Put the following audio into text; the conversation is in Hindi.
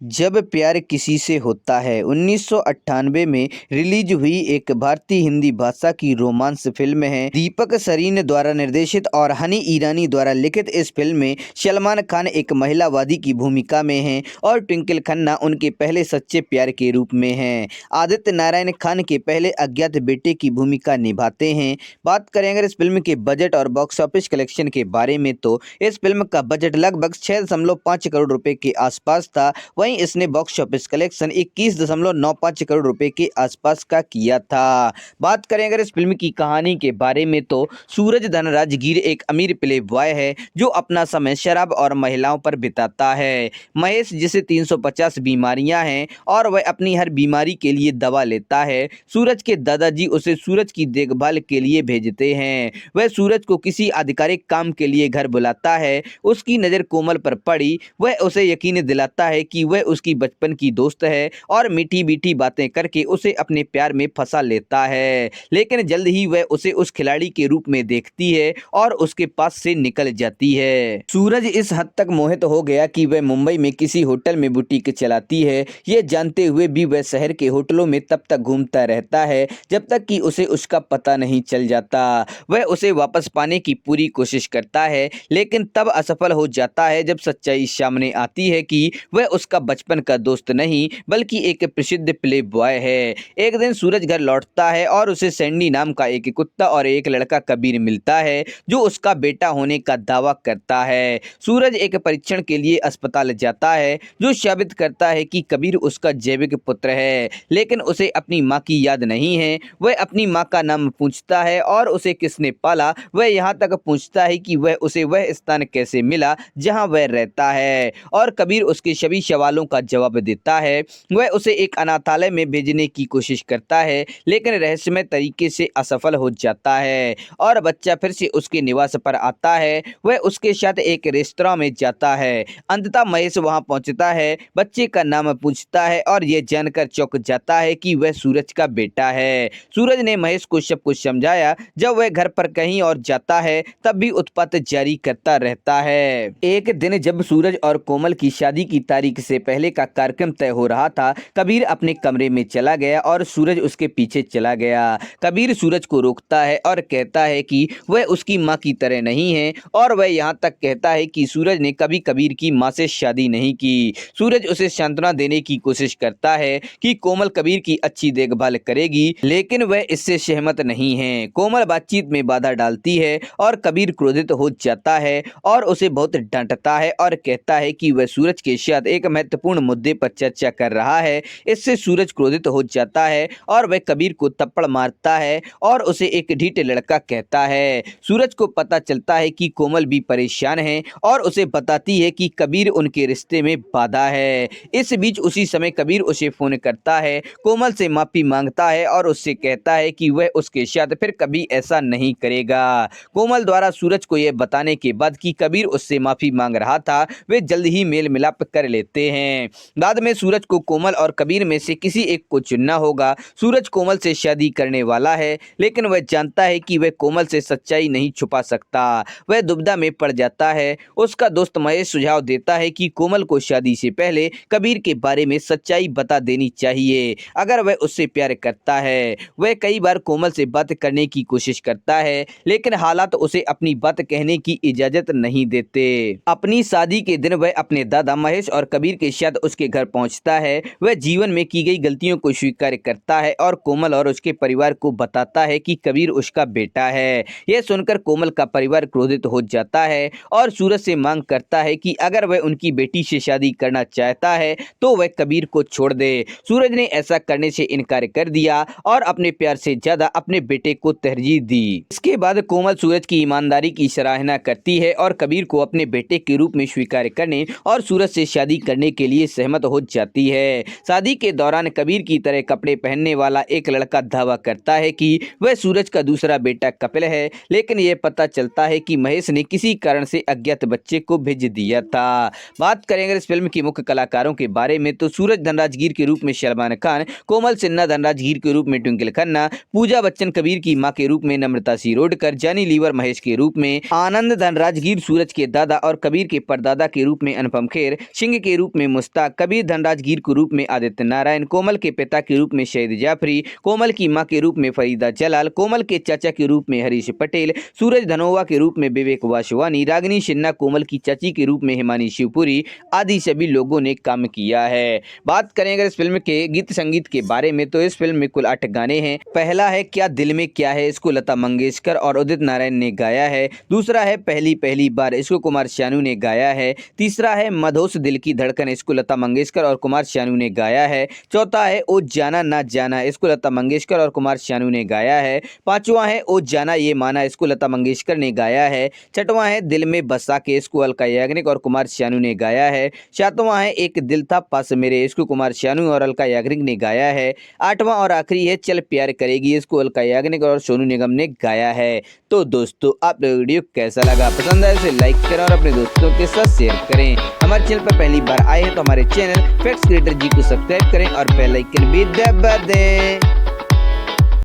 जब प्यार किसी से होता है 1998 में रिलीज हुई एक भारतीय हिंदी भाषा की रोमांस फिल्म है। दीपक सरीन द्वारा निर्देशित और हनी ईरानी द्वारा लिखित इस फिल्म में सलमान खान एक महिलावादी की भूमिका में हैं और ट्विंकल खन्ना उनके पहले सच्चे प्यार के रूप में हैं। आदित्य नारायण खान के पहले अज्ञात बेटे की भूमिका निभाते हैं। बात करें अगर इस फिल्म के बजट और बॉक्स ऑफिस कलेक्शन के बारे में तो इस फिल्म का बजट लगभग 6.5 करोड़ रुपए के आसपास था। वहीं इसने बॉक्स ऑफिस कलेक्शन 21.95 करोड़ रुपए के आसपास का किया था। बात करें अगर इस फिल्म की कहानी के बारे में तो सूरज धनराजगीर एक अमीर प्ले बॉय है जो अपना समय शराब और महिलाओं पर बिताता है। महेश जिसे 350 बीमारियां हैं और वह अपनी हर बीमारी के लिए दवा लेता है। सूरज के दादाजी उसे सूरज की देखभाल के लिए भेजते हैं। वह सूरज को किसी आधिकारिक काम के लिए घर बुलाता है। उसकी नज़र कोमल पर पड़ी। वह उसे यकीन दिलाता है कि वह उसकी बचपन की दोस्त है और मीठी मीठी बातें करके उसे अपने प्यार में फंसा लेता है। लेकिन जल्द ही वह उसे उस खिलाड़ी के रूप में देखती है और उसके पास से निकल जाती है। सूरज इस हद तक मोहित हो गया कि वह मुंबई में किसी होटल में बुटीक चलाती है। ये जानते हुए भी वह शहर के होटलों में तब तक घूमता रहता है जब तक कि उसे उसका पता नहीं चल जाता। वह उसे वापस पाने की पूरी कोशिश करता है लेकिन तब असफल हो जाता है जब सच्चाई सामने आती है कि वह उसका बचपन का दोस्त नहीं बल्कि एक प्रसिद्ध प्ले बॉय है। एक दिन सूरज घर लौटता है और उसे सैंडी नाम का एक कुत्ता और एक लड़का कबीर मिलता है जो उसका बेटा होने का दावा करता है। सूरज एक परीक्षण के लिए अस्पताल जाता है जो साबित करता है कि कबीर उसका जैविक पुत्र है, लेकिन उसे अपनी माँ की याद नहीं है। वह अपनी माँ का नाम पूछता है और उसे किसने पाला। वह यहाँ तक पूछता है कि वह उसे वह स्थान कैसे मिला जहाँ वह रहता है और कबीर उसके सभी सवालों का जवाब देता है। वह उसे एक अनाथालय में भेजने की कोशिश करता है लेकिन रहस्यमय तरीके से असफल हो जाता है और बच्चा फिर से उसके निवास पर आता है। वह उसके साथ एक रेस्तरां में जाता है। अंततः महेश वहां पहुंचता है, बच्चे का नाम पूछता है और यह जानकर चौंक जाता है कि वह सूरज का बेटा है। सूरज ने महेश को सब कुछ समझाया। जब वह घर पर कहीं और जाता है तब भी उत्पात जारी करता रहता है। एक दिन जब सूरज और कोमल की शादी की तारीख से पहले का कार्यक्रम तय हो रहा था, कबीर अपने कमरे में चला गया और सूरज उसके पीछे चला गया। कबीर सूरज को रोकता है और कहता है कि वह उसकी माँ की तरह नहीं है और वह यहाँ तक कहता है कि सूरज ने कभी कबीर की माँ से शादी नहीं की। सूरज उसे सांत्वना देने की कोशिश करता है कि कोमल कबीर की अच्छी देखभाल करेगी, लेकिन वह इससे सहमत नहीं है। कोमल बातचीत में बाधा डालती है और कबीर क्रोधित हो जाता है और उसे बहुत डांटता है और कहता है कि वह सूरज के साथ एक महत्वपूर्ण मुद्दे पर चर्चा कर रहा है। इससे सूरज क्रोधित हो जाता है और वह कबीर को थप्पड़ मारता है और उसे एक ढीठ लड़का कहता है। सूरज को पता चलता है कि कोमल भी परेशान है और उसे बताती है कि कबीर उनके रिश्ते में बाधा है। इस बीच उसी समय कबीर उसे फोन करता है, कोमल से माफी मांगता है और उससे कहता है कि वह उसके साथ फिर कभी ऐसा नहीं करेगा। कोमल द्वारा सूरज को यह बताने के बाद कि कबीर उससे माफी मांग रहा था, वे जल्द ही मेल मिलाप कर लेते हैं। बाद में सूरज को कोमल और कबीर में से किसी एक को चुनना होगा। सूरज कोमल से शादी करने वाला है लेकिन वह जानता है कि वह कोमल से सच्चाई नहीं छुपा सकता। वह दुविधा में पड़ जाता है। उसका दोस्त महेश सुझाव देता है कि कोमल को शादी से पहले कबीर के बारे में सच्चाई बता देनी चाहिए अगर वह उससे प्यार करता है। वह कई बार कोमल से बात करने की कोशिश करता है लेकिन हालात उसे अपनी बात कहने की इजाजत नहीं देते। अपनी शादी के दिन वह अपने दादा महेश और कबीर के साथ उसके घर पहुंचता है। वह जीवन में की गई गलतियों को स्वीकार करता है और कोमल और उसके परिवार को बताता है कि कबीर उसका बेटा है। यह सुनकर कोमल का परिवार क्रोधित हो जाता है और सूरज से मांग करता है कि अगर वह उनकी बेटी से शादी करना चाहता है तो वह कबीर को छोड़ दे। सूरज ने ऐसा करने से इनकार कर दिया और अपने प्यार से ज्यादा अपने बेटे को तरजीह दी। इसके बाद कोमल सूरज की ईमानदारी की सराहना करती है और कबीर को अपने बेटे के रूप में स्वीकार करने और सूरज से शादी करने के लिए सहमत हो जाती है। शादी के दौरान कबीर की तरह कपड़े पहनने वाला एक लड़का दावा करता है कि वह सूरज का दूसरा बेटा कपिल है, लेकिन यह पता चलता है कि महेश ने किसी कारण से अज्ञात बच्चे को भेज दिया था। बात करेंगे इस फिल्म के मुख्य कलाकारों के बारे में तो सूरज धनराजगीर के रूप में सलमान खान, कोमल सिन्हा धनराजगीर के रूप में ट्विंकल खन्ना, पूजा बच्चन कबीर की मां के रूप में नम्रता शिरोडकर, जानी लीवर महेश के रूप में, आनंद धनराजगीर सूरज के दादा और कबीर के परदादा के रूप में अनुपम खेर, सिंह के रूप में मुश्ताक, कबीर धनराज गिर के रूप में आदित्य नारायण, कोमल के पिता के रूप में शहीद जाफरी, कोमल की मां के रूप में फरीदा जलाल, कोमल के चाचा के रूप में हरीश पटेल, सूरज धनोवा के रूप में विवेक वासवानी, रागिनी सिन्हा कोमल की चाची के रूप में हिमानी शिवपुरी आदि सभी लोगों ने काम किया है। बात करें अगर इस फिल्म के गीत संगीत के बारे में तो इस फिल्म में कुल 8 गाने हैं। पहला है क्या दिल में क्या है, इसको लता मंगेशकर और उदित नारायण ने गाया है। दूसरा है पहली पहली बार, इसको कुमार शानू ने गाया है। तीसरा है मधोस दिल की धड़कन, इसको लता मंगेशकर और कुमार शानू ने गाया है। चौथा है ओ जाना ना जाना, इसको लता मंगेशकर और कुमार शानू ने गाया है। पांचवा है ओ जाना ये माना, इसको लता मंगेशकर ने गाया है। छठवां है दिल में बसा के, इसको अलका याग्निक और कुमार शानू ने गाया है। सातवां है एक दिल था पास मेरे, इसको कुमार शानू और अलका याग्निक ने गाया है। आठवां और आखिरी है चल प्यार करेगी, इसको अलका याग्निक और सोनू निगम ने गाया है। तो दोस्तों आप वीडियो कैसा लगा, पसंद आए इसे लाइक करें और अपने दोस्तों के साथ शेयर करें। हमारे चैनल पर पहली बार आए हैं तो हमारे चैनल फैक्ट्स क्रिएटर जी को सब्सक्राइब करें और बेल आइकन भी दबा दें।